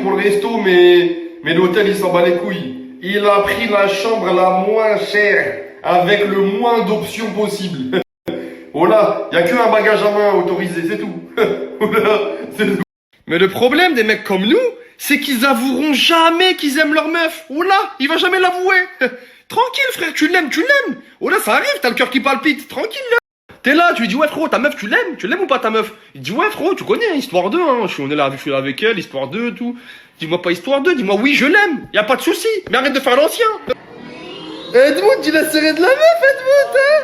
pour le resto, mais l'hôtel, il s'en bat les couilles. Il a pris la chambre la moins chère, avec le moins d'options possibles. Voilà, y a qu'un bagage à main autorisé, c'est tout. Voilà, c'est tout. Mais le problème des mecs comme nous, c'est qu'ils avoueront jamais qu'ils aiment leur meuf. Oula, il va jamais l'avouer. Tranquille frère, tu l'aimes. Oula, ça arrive, t'as le cœur qui palpite. Tranquille là. T'es là, tu lui dis ouais frérot, ta meuf tu l'aimes ou pas ta meuf? Il dit ouais frérot, tu connais, hein, histoire 2, hein. Je suis là avec elle, histoire 2, tout. Dis-moi pas histoire 2, dis-moi oui je l'aime, y a pas de souci, mais arrête de faire l'ancien. Edmund, il a serré de la meuf, Edmund, hein?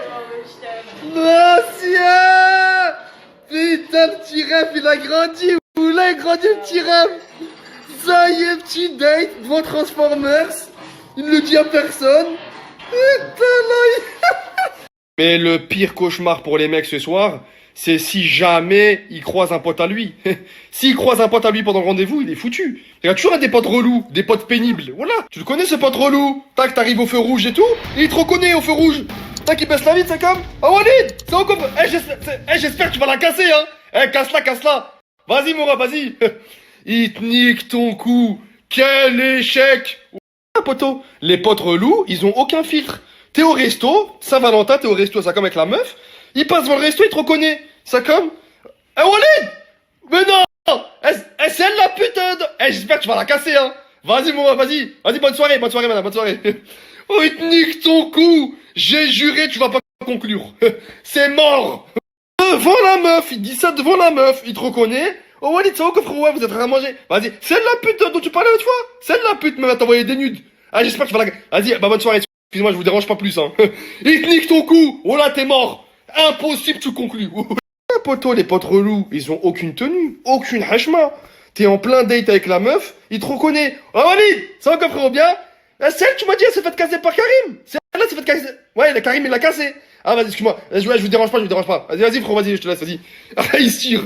L'ancien. Putain, le petit ref, il a grandi. Oula, il a grandi le petit ref. Ça y est, petit date devant Transformers. Il ne le dit à personne. Putain, là, Mais le pire cauchemar pour les mecs ce soir, c'est si jamais il croise un pote à lui. S'il croise un pote à lui pendant le rendez-vous, il est foutu. Il y a toujours des potes relous, des potes pénibles. Voilà. Tu le connais ce pote relou? Tac, t'arrives au feu rouge et tout. Il te reconnaît au feu rouge. Tac, il baisse la vitre, c'est comme. Ah Walid, c'est encore. J'espère que tu vas la casser, hein. Casse-la. Vas-y, Moura, vas-y. Il te nique ton cou. Quel échec. Ah, poteau. Les potes relous, ils ont aucun filtre. T'es au resto, Saint-Valentin, t'es au resto, ça comme avec la meuf. Il passe devant le resto, il te reconnaît. Ça comme. Eh Walid! Mais non! C'est elle la putain de. J'espère que tu vas la casser, hein. Vas-y, Moura, vas-y. Vas-y, bonne soirée, madame, bonne soirée. Oh, il te nique ton cou. J'ai juré, tu vas pas conclure. C'est mort. Devant la meuf, il dit ça devant la meuf. Il te reconnaît. Oh Walid, ça va frérot, ouais, vous êtes en train de manger. Vas-y, c'est la pute dont tu parlais l'autre fois. C'est la pute, mais va t'envoyer des nudes. Ah, j'espère que tu vas la. Vas-y, bah bonne soirée. Excuse-moi, je vous dérange pas plus, hein. Il te nique ton cou. Oh là, t'es mort. Impossible, tu conclus. Poteau, les potes relous, ils ont aucune tenue, aucune hachma. T'es en plein date avec la meuf, il te reconnaît. Oh Walid, ça va encore frérot bien? Celle, tu m'as dit, elle s'est fait casser par Karim. Celle-là s'est fait casser. Ouais, Karim, il l'a cassé. Ah, vas-y, excuse-moi. Je vous dérange pas. Vas-y, frérot, vas-y, je te laisse, vas-y. Ah, il se tire.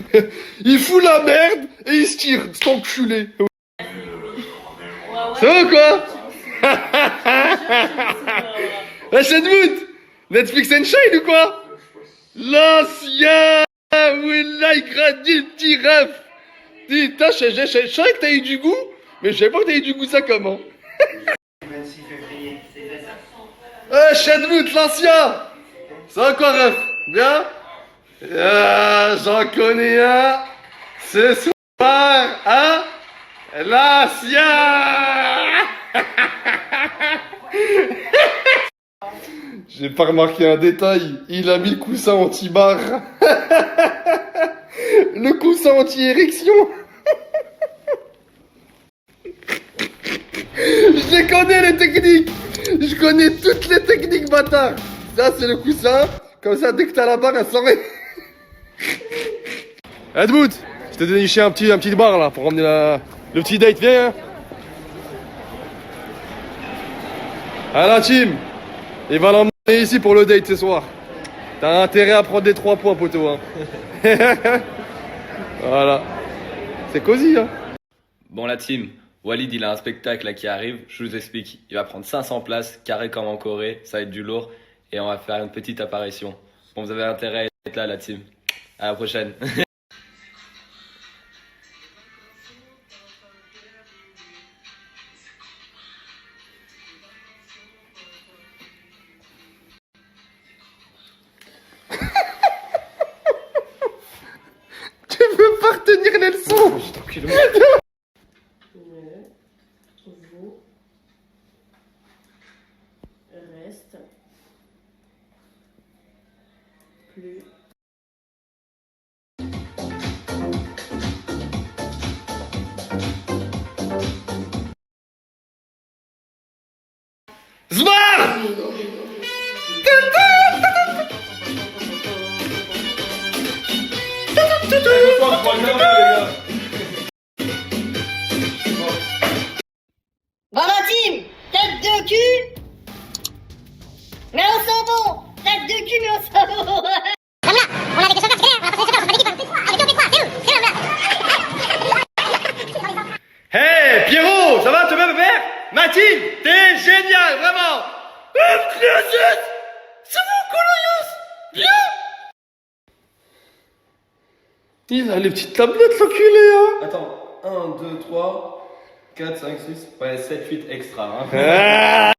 Il fout la merde et il se tire. C'est enculé. Ça va quoi? Lâchez de mood. Netflix and Shine ou quoi? L'ancien. Oula, il grandit le petit ref. Putain, je savais que t'as eu du goût, mais je savais pas que t'as eu du goût ça comment. Shedwood, l'ancien. Ça va quoi, ref? Bien? J'en connais un. Ce soir, hein? L'ancien. J'ai pas remarqué un détail. Il a mis le coussin anti-barre. Le coussin anti-érection. Je les connais les techniques. Je connais toutes les techniques, bâtard. Ça c'est le coussin. Comme ça dès que t'as la barre elle s'en va. Edmund, je t'ai déniché un petit bar là pour ramener le petit date, viens hein. Ah la team. Il va l'emmener ici pour le date ce soir. T'as intérêt à prendre des 3 points poteau hein. Voilà. C'est cosy hein. Bon la team, Walid il a un spectacle là qui arrive, je vous explique. Il va prendre 500 places, carré comme en Corée, ça va être du lourd. Et on va faire une petite apparition. Bon vous avez intérêt à être là la team. À la prochaine. Tu veux pas retenir les leçons? Vous reste plus. Zbar! Bon la team, tête de cul, mais au savon, tête de cul, mais au savon. On a des questions particulières, on a passé des choses, on a dit quoi? Hey Pierrot, ça va, tu vas me faire? Mathilde, t'es génial, vraiment! C'est vous, Colorios! Bien! Il a les petites tablettes, l'enculé, hein! Attends, 1, 2, 3. 4, 5, 6, ouais, 7, 8 extra. Hein.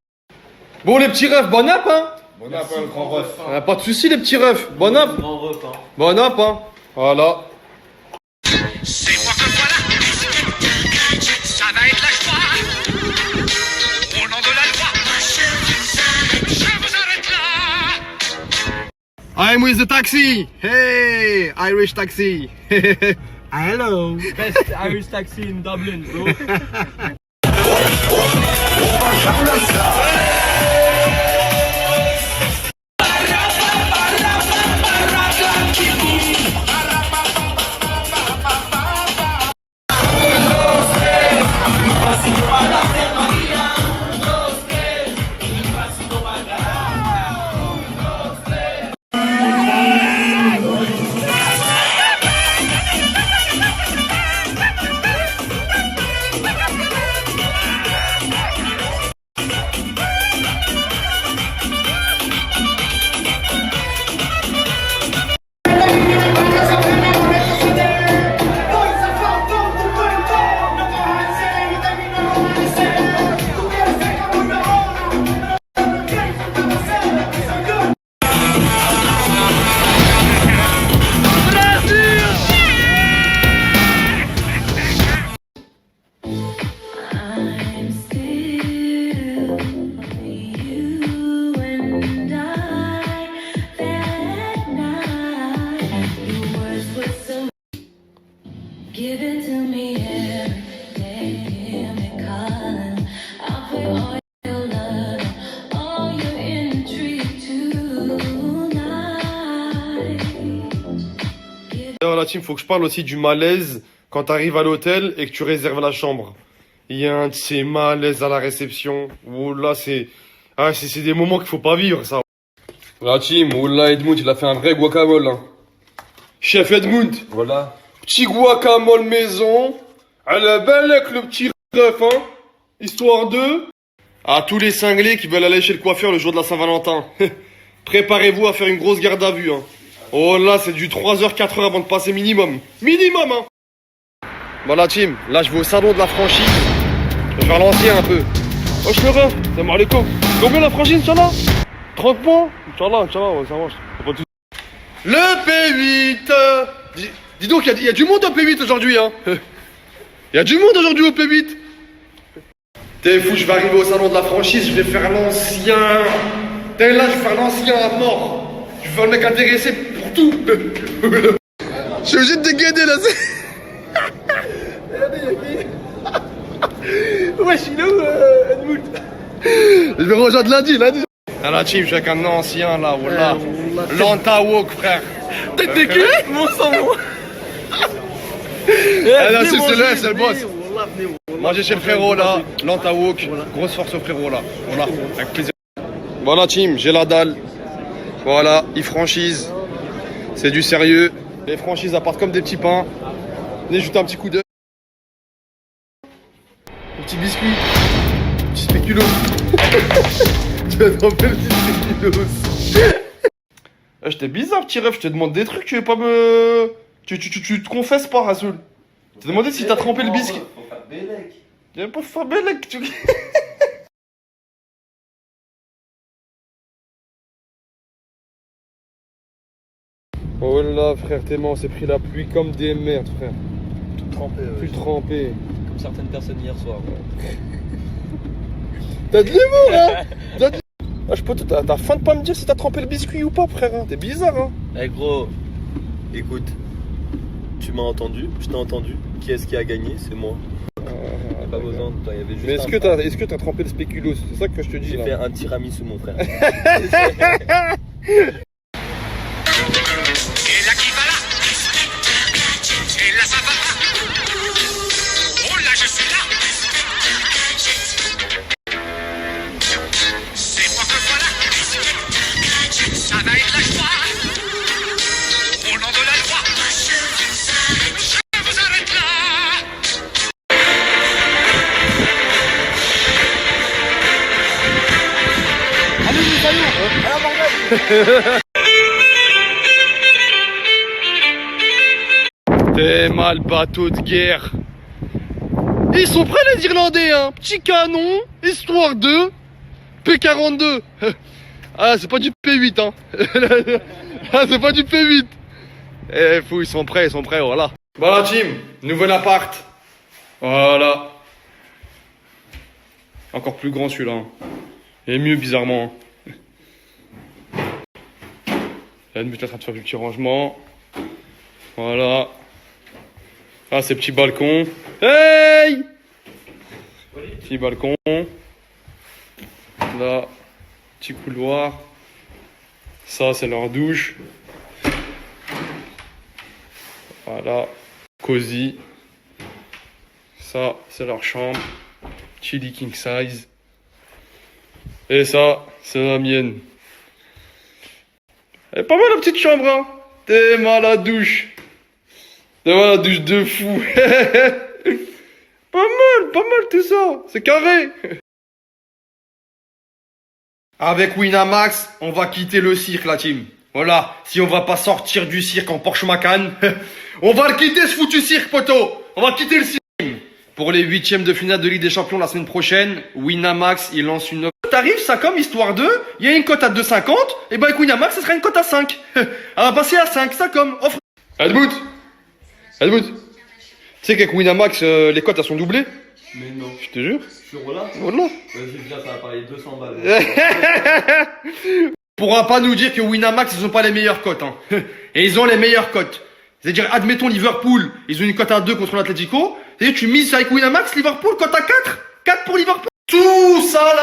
Bon, les petits refs, bon app, hein. Bon app, le grand ref. Pas de soucis, les petits refs. Bon app. Grand ref, hein. Bon app, hein. Voilà. C'est moi que voilà, ça va être la joie. Au nom de la loi, je vous arrête là. I'm with the taxi. Hey, Irish taxi. Hello. Best Irish taxi in Dublin, bro. Give it to me every day, hear me calling. I'll put all your love, all your intrigue tonight. Alors la team, faut que je parle aussi du malaise quand t'arrives à l'hôtel et que tu réserves la chambre. Il y a un de ces malaises à la réception. Oh là, c'est des moments qu'il faut pas vivre, ça. La team, oh là, Edmund, il a fait un vrai guacamole, hein. Chef Edmund. Voilà. Petit guacamole maison. Elle est belle avec le petit ref, hein. Histoire de... À tous les cinglés qui veulent aller chez le coiffeur le jour de la Saint-Valentin. Préparez-vous à faire une grosse garde à vue, hein. Oh là, c'est du 3h, 4h avant de passer minimum. Minimum, hein. Bon la team, là je vais au salon de la franchise. Je vais faire l'ancien un peu. Oh je le ref, c'est marléco. Combien la franchise, Inch'Allah 30 points Inch'Allah, ouais, ça marche. Le P8 dis donc, il y a du monde au P8 aujourd'hui, hein. Il y a du monde aujourd'hui au P8. T'es fou, je vais arriver au salon de la franchise, je vais faire l'ancien. T'es là, je vais faire l'ancien à mort. Je vais faire le mec intéressé pour tout. Je suis obligé de dégainer là. Wesh, il est où, Edmund? Je vais rejoindre lundi. Ah la team, je suis avec un ancien là, voilà. L'Antawok, frère. Tête de cul, mon sang, moi. Ah là, c'est le boss. Mangez chez le frérot là, l'Antawok. Grosse force au frérot là. Voilà, avec plaisir. Voilà, team, j'ai la dalle. Voilà, ils franchisent. C'est du sérieux. Les franchises, elles partent comme des petits pains. Venez jeter un petit coup d'œil. Un petit biscuit. Un petit spéculoos. Tu vas te rappeler le petit spéculoos. J'étais bizarre, petit ref. Je te demande des trucs. Tu veux pas me. Tu te confesses pas, Rasoul. Je t'ai demandé si t'as trempé le biscuit. Faut faire Bélec. Y'a pas faire Bélec, tu. Oh là, frère, Téman, on s'est pris la pluie comme des merdes, frère. Tout trempé. Plus trempé. Comme certaines personnes hier soir. Ouais. T'as de l'humour, hein. Ah, je peux t'as faim de pas me dire si t'as trempé le biscuit ou pas, frère, hein. T'es bizarre, hein. Eh gros, écoute, tu m'as entendu, je t'ai entendu. Qui est-ce qui a gagné? C'est moi. Pas besoin de toi, il y avait juste Mais un est-ce que t'as trempé le spéculoos? C'est ça que je te dis, J'ai là. fait un tiramisu, mon frère. Et là qui va là. Et là ça va. Oh là je suis là. C'est moi que voilà. Ça va être la joie. Au nom de la loi. Je vous arrête là. T'es mal bateau de guerre. Ils sont prêts les Irlandais, hein. Petit canon, histoire 2, P42. Ah, c'est pas du P8, hein. Ah, c'est pas du P8. Eh, fou, ils sont prêts, voilà. Voilà, team, nouvel appart. Voilà. Encore plus grand celui-là. Hein. Et mieux, bizarrement. Là, nous, est en train de faire du petit rangement. Voilà. Ah, ces petits balcons. Hey! Petit balcon. Là, petit couloir. Ça, c'est leur douche. Voilà. Cosy. Ça, c'est leur chambre. Chili king size. Et ça, c'est la mienne. Elle est pas mal la petite chambre, hein. T'es mal la douche. T'es mal la douche de fou. Pas mal tout ça. C'est carré. Avec Winamax, on va quitter le cirque, la team. Voilà, si on va pas sortir du cirque en Porsche Macan, on va le quitter ce foutu cirque, poteau. On va quitter le cirque. Pour les 8e de finale de Ligue des Champions la semaine prochaine, Winamax, il lance une tarif, ça comme histoire 2, il y a une cote à 2,50, et ben avec Winamax, ce sera une cote à 5. Elle va passer à 5, ça comme offre. Edbout. Tu sais qu'avec Winamax, les cotes elles sont doublées? Mais non. Je te jure. Sur là Voilà. Vas-y, viens, ça va parler 200 balles. Pourra pas nous dire que Winamax, ils ont pas les meilleures cotes, hein. Et ils ont les meilleures cotes. C'est-à-dire, admettons Liverpool, ils ont une cote à 2 contre l'Atlético. C'est-à-dire, tu mises avec Winamax, Liverpool, cote à 4. 4 pour Liverpool. Tout ça,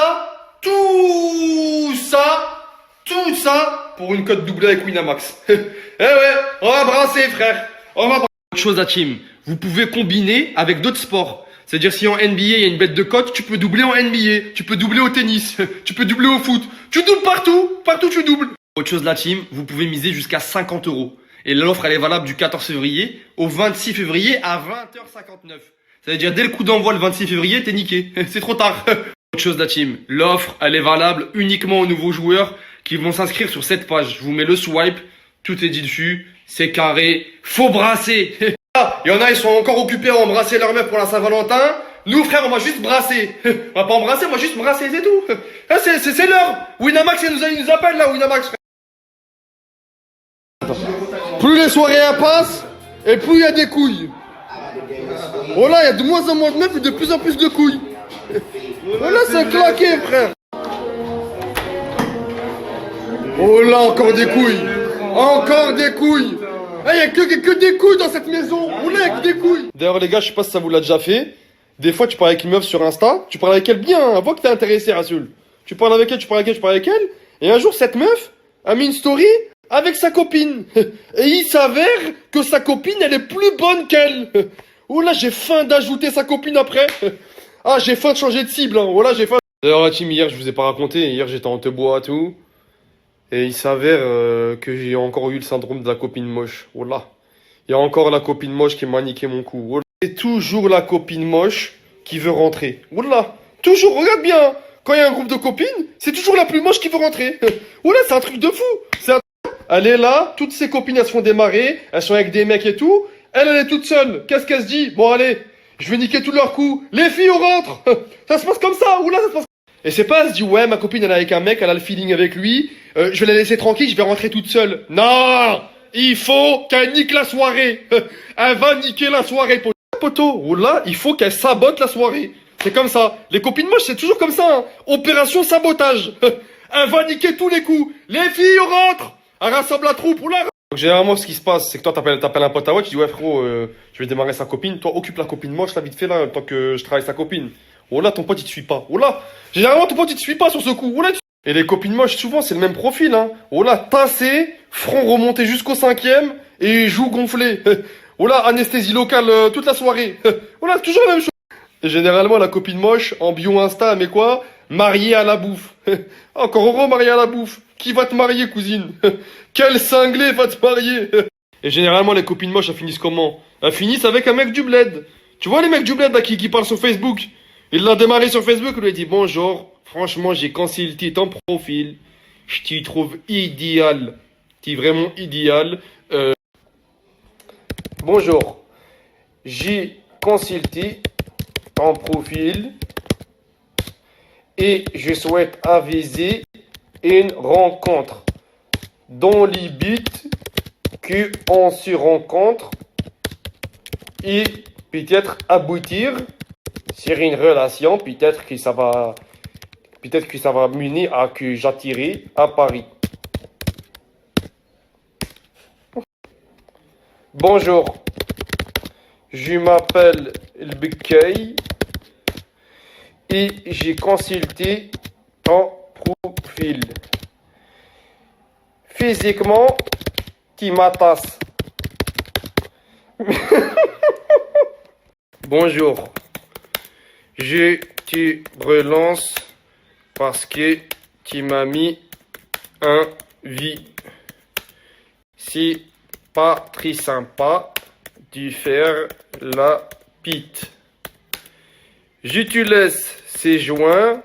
pour une cote doublée avec Winamax. Eh ouais, on va brasser, frère. On va brasser. Autre chose à team, vous pouvez combiner avec d'autres sports. C'est-à-dire, si en NBA, il y a une bête de cote, tu peux doubler en NBA. Tu peux doubler au tennis. Tu peux doubler au foot. Tu doubles partout. Partout, tu doubles. Autre chose, la team, vous pouvez miser jusqu'à 50 €. Et l'offre, elle est valable du 14 février au 26 février à 20h59. Ça veut dire, dès le coup d'envoi le 26 février, t'es niqué. C'est trop tard. Autre chose, la team, l'offre, elle est valable uniquement aux nouveaux joueurs qui vont s'inscrire sur cette page. Je vous mets le swipe. Tout est dit dessus. C'est carré. Faut brasser. Il y en a, ils sont encore occupés à embrasser leur meuf pour la Saint-Valentin. Nous, frère, on va juste brasser. On va pas embrasser, on va juste brasser, c'est tout. C'est l'heure. Winamax, il nous appelle là, Winamax, frère. Plus les soirées passent, et plus il y a des couilles. Oh là, il y a de moins en moins de meufs et de plus en plus de couilles. Oh là, c'est claqué, frère. Oh là, encore des couilles. Encore des couilles. Il n'y a que des couilles dans cette maison. On est avec des couilles. D'ailleurs, les gars, je sais pas si ça vous l'a déjà fait. Des fois, tu parles avec une meuf sur Insta. Tu parles avec elle bien. Hein, vois que t'es intéressé, Rasoul. Tu parles avec elle. Et un jour, cette meuf a mis une story avec sa copine. Et il s'avère que sa copine, elle est plus bonne qu'elle. Oh là, j'ai faim d'ajouter sa copine après. Ah, j'ai faim de changer de cible. Hein. Voilà, j'ai faim. D'ailleurs, la team, hier, je vous ai pas raconté. Hier, j'étais en Tebois, tout. Et il s'avère que j'ai encore eu le syndrome de la copine moche. Voilà. Il y a encore la copine moche qui m'a niqué mon coup. Voilà. C'est toujours la copine moche qui veut rentrer. Voilà. Toujours, regarde bien. Quand il y a un groupe de copines, c'est toujours la plus moche qui veut rentrer. Voilà, c'est un truc de fou. Elle est là, toutes ses copines, elles se font démarrer. Elles sont avec des mecs et tout. Elle est toute seule. Qu'est-ce qu'elle se dit? Bon, allez, je vais niquer tous leurs coups. Les filles, on rentre. Ça se passe comme ça. Oula, ça se passe. Et c'est pas, elle se dit, ouais, ma copine, elle est avec un mec, elle a le feeling avec lui. Je vais la laisser tranquille, je vais rentrer toute seule. Non! Il faut qu'elle nique la soirée. Elle va niquer la soirée, poteau. Oh là, il faut qu'elle sabote la soirée. C'est comme ça. Les copines moches, c'est toujours comme ça. Hein. Opération sabotage. Elle va niquer tous les coups. Les filles, on rentre. Elle rassemble la troupe. Oh là. Donc, généralement, ce qui se passe, c'est que toi, t'appelles un pote à toi, tu dis, ouais, frérot, je vais démarrer sa copine. Toi, occupe la copine moche, là, vite fait, là, tant que je travaille sa copine. Oh là, ton pote, il te suit pas. Oh là. Généralement, ton pote, il te suit pas sur ce coup. Oh là, Et les copines moches, souvent, c'est le même profil, hein. Oh là, tassé, front remonté jusqu'au 5e, et joues gonflées. Oh là, anesthésie locale toute la soirée. Oh là, toujours la même chose. Et généralement, la copine moche, en bio Insta, mais quoi? Mariée à la bouffe. Encore heureux, mariée à la bouffe. Qui va te marier, cousine? Quel cinglé va te marier? Et généralement, les copines moches, elles finissent comment? Elles finissent avec un mec du bled. Tu vois les mecs du bled, là, qui parlent sur Facebook? Il l'a démarré sur Facebook, il lui a dit, bonjour, franchement, j'ai consulté ton profil. Je t'y trouve idéal. T'y vraiment idéal. Bonjour. J'ai consulté ton profil et je souhaite aviser une rencontre dans les buts qu'on se rencontre et peut-être aboutir sur une relation, peut-être que ça va mener à que j'atterris à Paris. Bonjour, je m'appelle Bekay et j'ai consulté ton profil. Physiquement, tu m'attaches. Bonjour, je te relance parce que tu m'as mis un vie. C'est pas très sympa de faire la pite. Je te laisse ces joints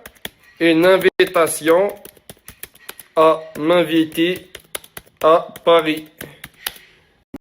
une invitation à m'inviter à Paris.